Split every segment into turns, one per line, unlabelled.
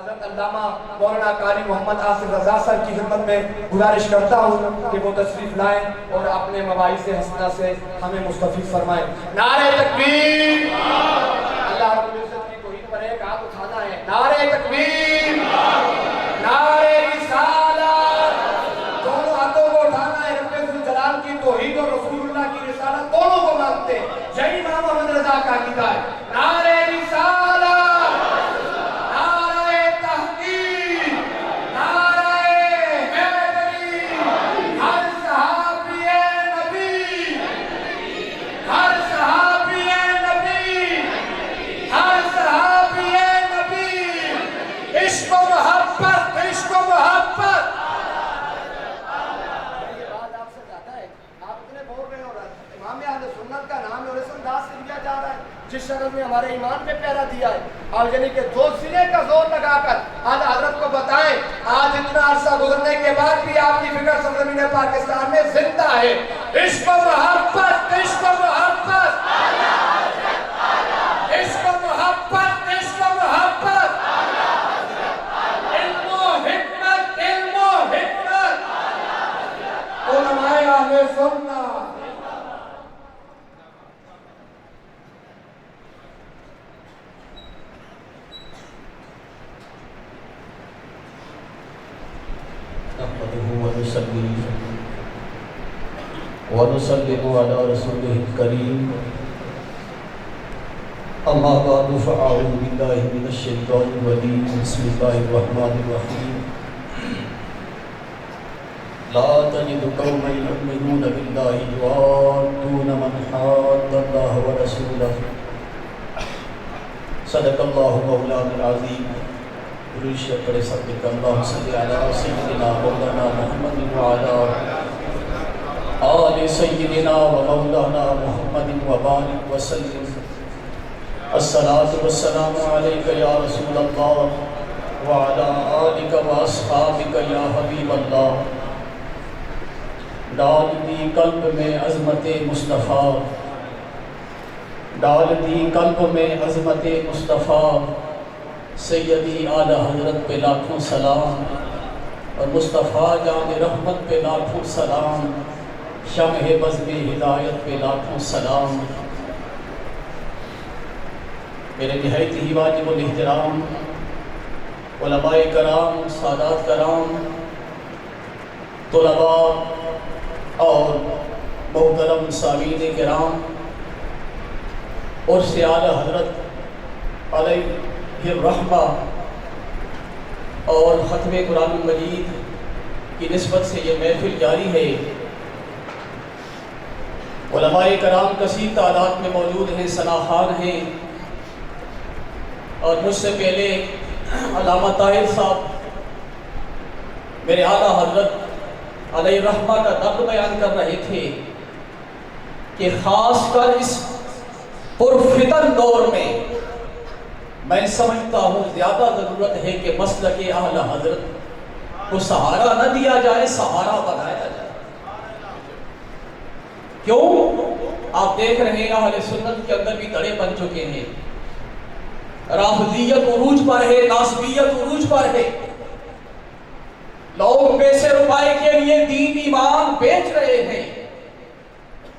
حضرت علامہ مولانا قاری محمد آصف رضا صاحب کی خدمت میں گزارش کرتا ہوں کہ وہ تشریف لائیں اور اپنے مواعظ حسنہ سے ہمیں مستفید فرمائیں۔ نعرہ تکبیر! اللہ رب العزت کی توحید پر ایک ہاتھ اٹھانا ہے۔ نعرہ تکبیر! نعرہ رسالت! دونوں ہاتھوں کو اٹھانا ہے۔ رب ذوالجلال کی توحید اور رسول اللہ کی رسالت دونوں کو مانتے ہیں۔ یہی امام محمد رضا کا عقیدہ ہے۔ نعرہ رسالت! نعرہ تحقیق! نعرہ حیدری! ہر صحابی نبی! ہر صحابی نبی! ہر صحابی نبی! عشق و محبت! عشق و محبت! یہ بات آپ سے جاتا ہے، آپ اتنے بول رہے ہو رہا ہے۔ امام اہل سنت کا نام اور اس انداز سے لیا جا رہا ہے جس شخص نے ہمارے ایمان پہ پہرا دیا ہے، اور یعنی کہ دو سینے کا زور لگا کر آج حضرت کو بتائیں آج اتنا عرصہ گزرنے کے بعد بھی آپ کی فکر سرزمین پاکستان میں زندہ ہے۔ عشق و محبت! عشق و محبت! عشق و محبت! عشق و محبت! علم و حکمت! علم و حکمت! علماء اہل سنت!
ونسلم على رسوله الكريم أما بعد فأعوذ بالله من الشيطان الرجيم بسم الله الرحمن الرحيم لا تجد قوما يؤمنون بالله يوادون من حاد الله ورسوله صدق الله مولانا العظيم رشد پر صدق اللہ صلی علی سیدنا مولانا محمد وعلی آل سیدنا و مولانا محمد وبارک وسلم الصلاة والسلام علیک یا رسول اللہ وعلی آلک و اصحابک یا حبیب اللہ۔ ڈال دی قلب میں عظمت مصطفیٰ، ڈال دی قلب میں عظمت مصطفیٰ، سیدی اعلی حضرت پہ لاکھوں سلام اور مصطفیٰ جان رحمت پہ لاکھوں سلام، شمع بزم ہدایت پہ لاکھوں سلام۔ میرے نہایت ہی واجب الاحترام علماء کرام، سادات کرام، طلباء اور محترم سامعین کرام، اور سے اعلی حضرت علیہ الرحمہ اور ختم قرآن مجید کی نسبت سے یہ محفل جاری ہے۔ علماء کرام کثیر تعداد میں موجود ہیں، ثناخوان ہیں، اور مجھ سے پہلے علامہ طاہر صاحب میرے اعلیٰ حضرت علیہ الرحمہ کا درد بیان کر رہے تھے کہ خاص کر اس پرفتن دور میں میں سمجھتا ہوں زیادہ ضرورت ہے کہ مسلک اہل حضرت کو سہارا نہ دیا جائے، سہارا بنایا جائے۔ کیوں؟ آپ دیکھ رہے ہیں اہل سنت کے اندر بھی دڑے بن چکے ہیں، رافضیت عروج پر ہے، ناصبیت عروج پر ہے، لوگ پیسے روپائے کے لیے دین ایمان بیچ رہے ہیں۔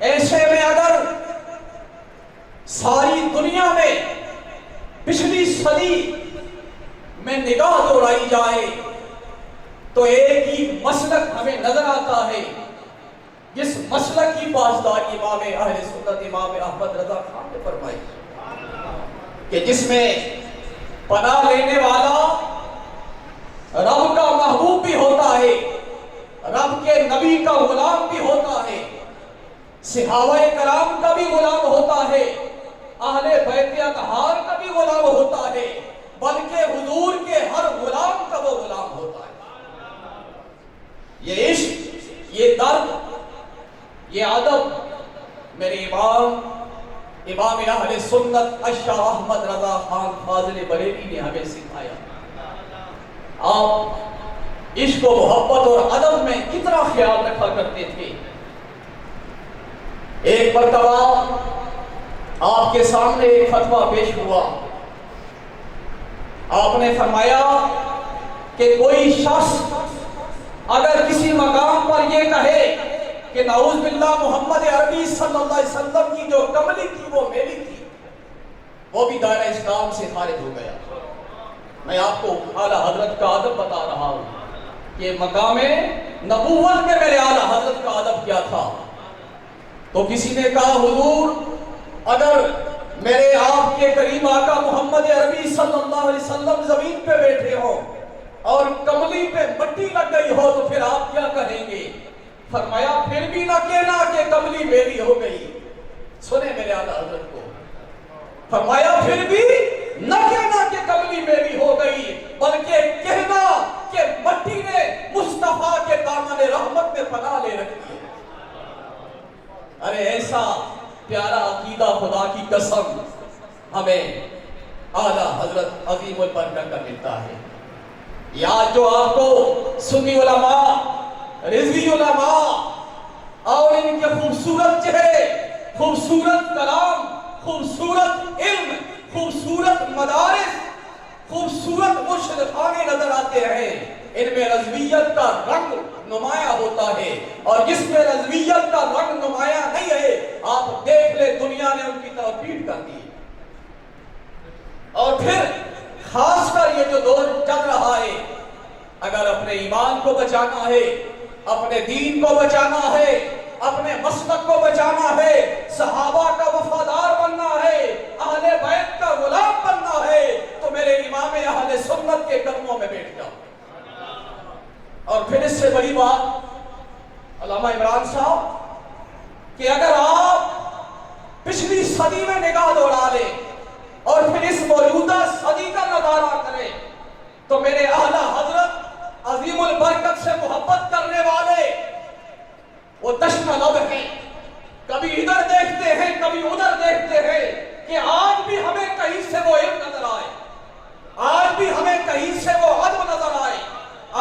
ایسے میں اگر ساری دنیا میں پچھلی صدی میں نگاہ دوڑائی جائے تو ایک ہی مسلک ہمیں نظر آتا ہے، جس مسلک کی پاسداری امام اہل سنت امام احمد رضا خان نے فرمائی کہ جس میں پناہ لینے والا رب کا محبوب بھی ہوتا ہے، رب کے نبی کا غلام بھی ہوتا ہے، صحابہ کرام کا بھی غلام ہوتا ہے، اہل بیت اطہار کا بھی غلام ہوتا ہے، بلکہ حضور کے ہر غلام کا وہ غلام ہوتا ہے۔ یہ عشق، یہ درد، یہ ادب میرے امام اہل سنت اشرف احمد رضا خان فاضل بریلوی نے ہمیں سکھایا۔ آپ عشق و محبت اور ادب میں کتنا خیال رکھا کرتے تھے۔ ایک مرتبہ آپ کے سامنے ایک فتویٰ پیش ہوا آپ نے فرمایا کہ کوئی شخص اگر کسی مقام پر یہ کہے کہ نعوذ باللہ محمد عربی صلی اللہ علیہ وسلم کی جو کملی تھی وہ میری تھی، وہ بھی دائرہ اسلام سے خارج ہو گیا۔ میں آپ کو اعلیٰ حضرت کا ادب بتا رہا ہوں کہ مقام نبوت میں میرے اعلیٰ حضرت کا ادب کیا تھا۔ تو کسی نے کہا حضور اگر میرے آپ کے کریم آقا محمد عربی صلی اللہ علیہ وسلم زمین پہ بیٹھے ہوں اور کملی پہ مٹی لگ گئی ہو تو پھر آپ کیا کہیں گے؟ فرمایا پھر بھی نہ کہنا کہ کملی میری ہو گئی۔ سنیں میرے اعلیٰ حضرت کو، فرمایا پھر بھی نہ کہنا کہ کملی میری ہو گئی، بلکہ کہنا کہ مٹی نے مصطفیٰ کے دامن رحمت میں پناہ لے رکھی ہے۔ ارے ایسا پیارا عقیدہ خدا کی قسم ہمیں اعلیٰ حضرت عظیم البرکت کا ملتا ہے۔ یا جو آپ کو سنی علماء، رضوی علماء اور ان کے خوبصورت چہرے، خوبصورت کلام، خوبصورت علم، خوبصورت مدارس، خوبصورت مرشد خانے نظر آتے ہیں، ان میں رضویت کا رنگ نمایاں ہوتا ہے، اور جس میں رضویت کا رنگ نمایاں نہیں ہے آپ دیکھ لیں دنیا نے ان کی طرف پیٹ کر دی۔ اور پھر خاص کر یہ جو دور چل رہا ہے، اگر اپنے ایمان کو بچانا ہے، اپنے دین کو بچانا ہے، اپنے مسلک کو بچانا ہے، صحابہ کا وفادار بننا ہے، اہل بیت کا غلام بننا ہے، تو میرے امام اہل سنت کے قدموں میں بیٹھ جاؤ۔ اور پھر اس سے بڑی بات علامہ عمران صاحب کہ اگر آپ پچھلی صدی میں نگاہ دوڑا لیں اور پھر اس موجودہ صدی کا نظارہ کریں تو میرے اعلیٰ حضرت عظیم البرکت سے محبت کرنے والے وہ تشنہ لب ہیں، کبھی ادھر دیکھتے ہیں کبھی ادھر دیکھتے ہیں کہ آج بھی ہمیں کہیں سے وہ علم نظر آئے، آج بھی ہمیں کہیں سے وہ عدم نظر آئے،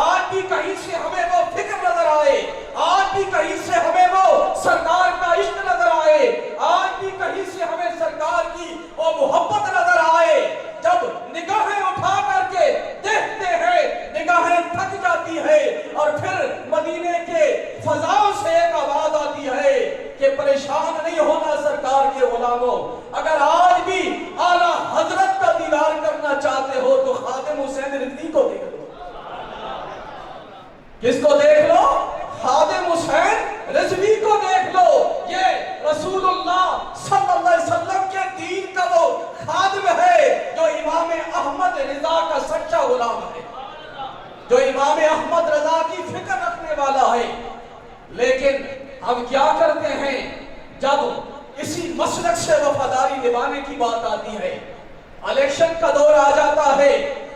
آج بھی کہیں سے ہمیں وہ فکر نظر آئے، آج بھی کہیں سے ہمیں وہ سرکار کا عشق نظر آئے، آج بھی کہیں سے ہمیں سرکار کی وہ محبت نظر آئے۔ جب نگاہیں اٹھا کر کے دیکھتے ہیں نگاہیں تھک جاتی ہے، اور پھر مدینے کے فضاؤں سے ایک آواز آتی ہے کہ پریشان نہیں ہونا سرکار کے غلاموں، اگر آج بھی اعلیٰ حضرت کا دیدار کرنا چاہتے ہو تو خادم حسین رضوی کو دیکھ لو۔ کس کو دیکھ لو؟ خادم حسین رضوی کو دیکھ لو۔ یہ رسول اللہ صلی اللہ علیہ وسلم کے دین کا وہ خادم ہے جو امام احمد رضا کا سچا غلام ہے، جو امام احمد رضا کی فکر رکھنے والا ہے۔ لیکن ہم کیا کرتے ہیں جب اسی مسلک سے وفاداری نبھانے کی بات آتی ہے، الیکشن کا دور آ جاتا ہے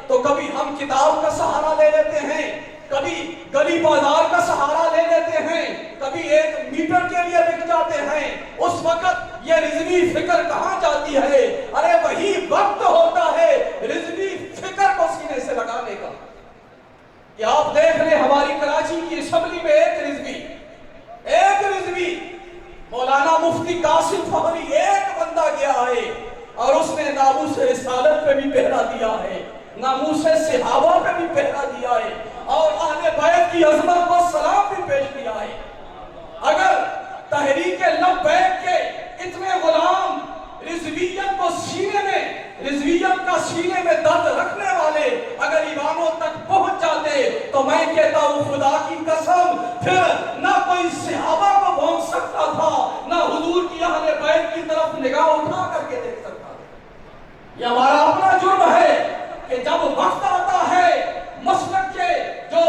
تو کبھی ہم کتاب کا سہارا لے لیتے ہیں، کبھی گلی بازار کا سہارا لے لیتے ہیں، کبھی ایک میٹر کے لیے بک جاتے ہیں۔ اس وقت یہ رضوی فکر کہاں جاتی ہے؟ ارے وہی وقت ہوتا ہے رضوی فکر کو سینے سے لگانے کا۔ کہ آپ دیکھ لیں ہماری کراچی کی اسمبلی میں ایک رضوی مولانا مفتی قاسم فہمی ایک بندہ گیا ہے اور اس نے ناموس رسالت پہ بھی پہرا دیا ہے، ناموس صحابہ پہ بھی پہرا دیا ہے، اور اہل بیت کی عظمت کو سلام بھی پیش کیا ہے۔ اگر تحریک لبیک کے اتنے غلام رضویت کو رضویت کا سینے میں درد رکھنے والے اگر ایوانوں تک پہنچ جاتے تو میں کہتا ہوں خدا کی قسم پھر نہ کوئی صحابہ کو بھونک سکتا تھا، نہ حضور کی اہل بیت کی طرف نگاہ اٹھا کر کے دیکھ سکتا تھا۔ یہ ہمارا اپنا جرم ہے کہ جب وقت آتا ہے مسلک کے جو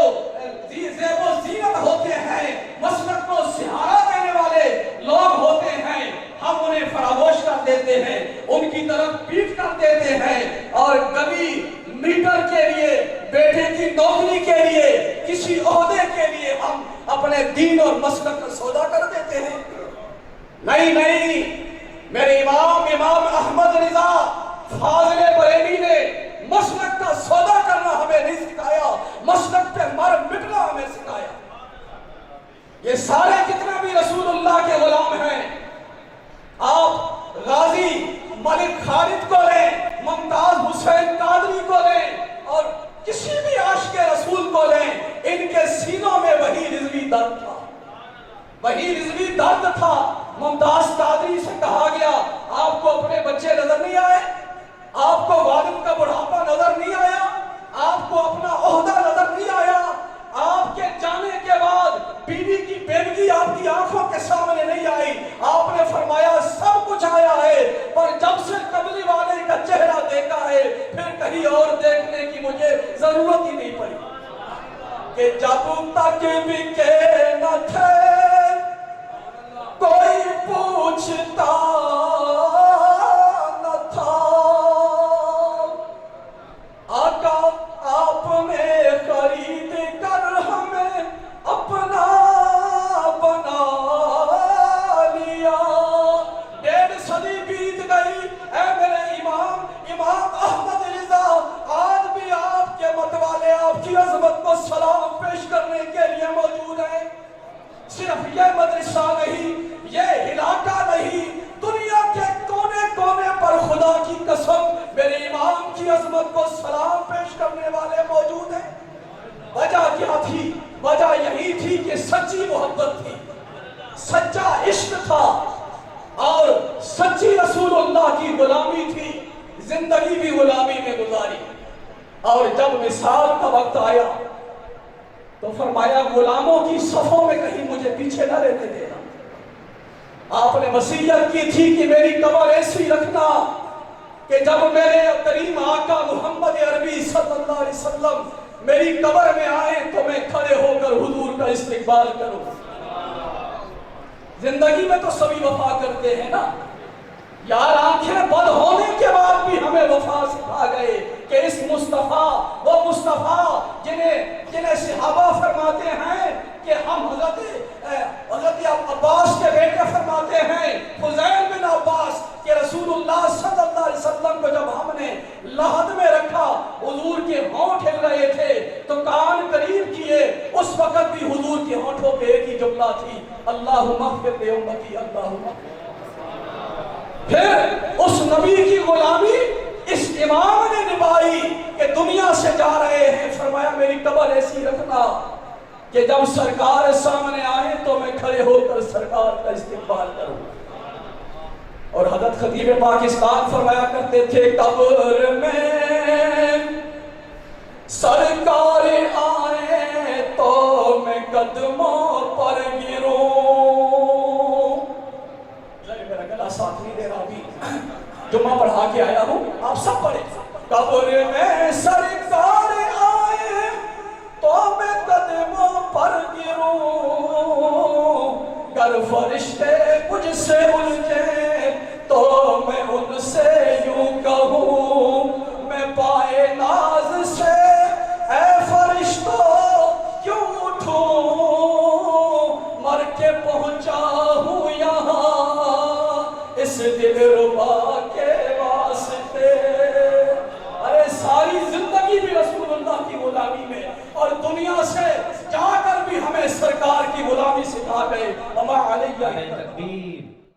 زیب و زینت ہوتے ہیں، مسلک کو سہارا دینے والے لوگ ہوتے ہیں، ہم انہیں فراموش کر دیتے ہیں، ان کی طرف پیٹ کر دیتے ہیں، اور کبھی میٹر کے لیے، بیٹے کی نوکری کے لیے، کسی عہدے کے لیے ہم اپنے دین اور مسلک کا سودا کر دیتے ہیں۔ نہیں، میرے امام احمد رضا فاضل بریلی نے مسلک کا سودا کرنا ہمیں نہیں سکھایا، مسلک پہ مر مٹنا ہمیں سکھایا۔ یہ سارے جتنے بھی رسول اللہ کے غلام ہیں، آپ غازی ملک خالد کو لیں، ممتاز حسین قادری کو لیں، درد تھا. ممتاز قادری سے کہا گیا آپ کو اپنے بچے نظر نہیں آئے؟ آپ کو والد کا بڑھاپا نظر نہیں آیا؟ آپ کو اپنا عہدہ نظر نہیں آیا؟ آپ کے جانے کے بعد بیوی کی بیوگی آپ کی آنکھوں کے سامنے نہیں آئی؟ آپ نے فرمایا سب کچھ آیا ہے، پر جب سے قبلی والے کا چہرہ دیکھا ہے پھر کہیں اور دیکھنے کی مجھے ضرورت ہی نہیں پڑی. کہ جب تک بکے نہ تھے کوئی پوچھتا نہ تھا، آقا آپ نے خرید کر ہمیں اپنا بنا لیا. 1.5 صدی بیت گئی اے میرے امام احمد رضا، آج بھی آپ کے متوالے آپ کی عظمت کو سلام پیش کرنے کے لیے موجود ہیں. صرف یہ مدرسہ نہیں، یہ علاقہ نہیں، دنیا کے کونے کونے پر خدا کی قسم میرے امام کی عظمت کو سلام پیش کرنے والے موجود ہیں. وجہ کیا تھی؟ وجہ یہی تھی کہ سچی محبت تھی، سچا عشق تھا اور سچی رسول اللہ کی غلامی تھی. زندگی بھی غلامی میں گزاری اور جب مثال کا وقت آیا تو فرمایا غلاموں کی صفوں میں کہیں مجھے پیچھے نہ رہنے دینا. آپ نے وصیت کی تھی کہ میری قبر ایسی رکھنا کہ جب میرے کریم آقا محمد عربی صلی اللہ علیہ وسلم میری قبر میں آئے تو میں کھڑے ہو کر حضور کا استقبال کروں. زندگی میں تو سبھی وفا کرتے ہیں نا یار، آنکھیں بند ہونے کے بعد بھی ہمیں وفا سکھا گئے کہ اس مصطفیٰ، وہ مصطفیٰ جنہیں صحابہ فرماتے ہیں کہ ہم حضرت عباس کے بیٹے فرماتے ہیں فضیل بن عباس کہ رسول اللہ صلی اللہ علیہ وسلم کو جب ہم نے لحد میں رکھا حضور کے ہونٹ ہل رہے تھے تو کان قریب کیے، اس وقت بھی حضور کے ہونٹوں پہ ایک ہی جملہ تھی، اللہم اغفر لامتی، اللہم اغفر. پھر اس نبی کی غلامی اس امام نے نبھائی کہ دنیا سے جا رہے ہیں. فرمایا میری قبر ایسی رکھنا کہ جب سرکار سامنے آئے تو میں کھڑے ہو کر سرکار کا استقبال کروں. اور حضرت خطیب پاکستان فرمایا کرتے تھے قبر میں سرکار آئے تو میں قدموں پر گروں. میرا گلا ساتھ نہیں دے رہا، ابھی جمعہ پڑھا کے آیا ہوں، آپ سب پڑھیں. قبر میں سرکار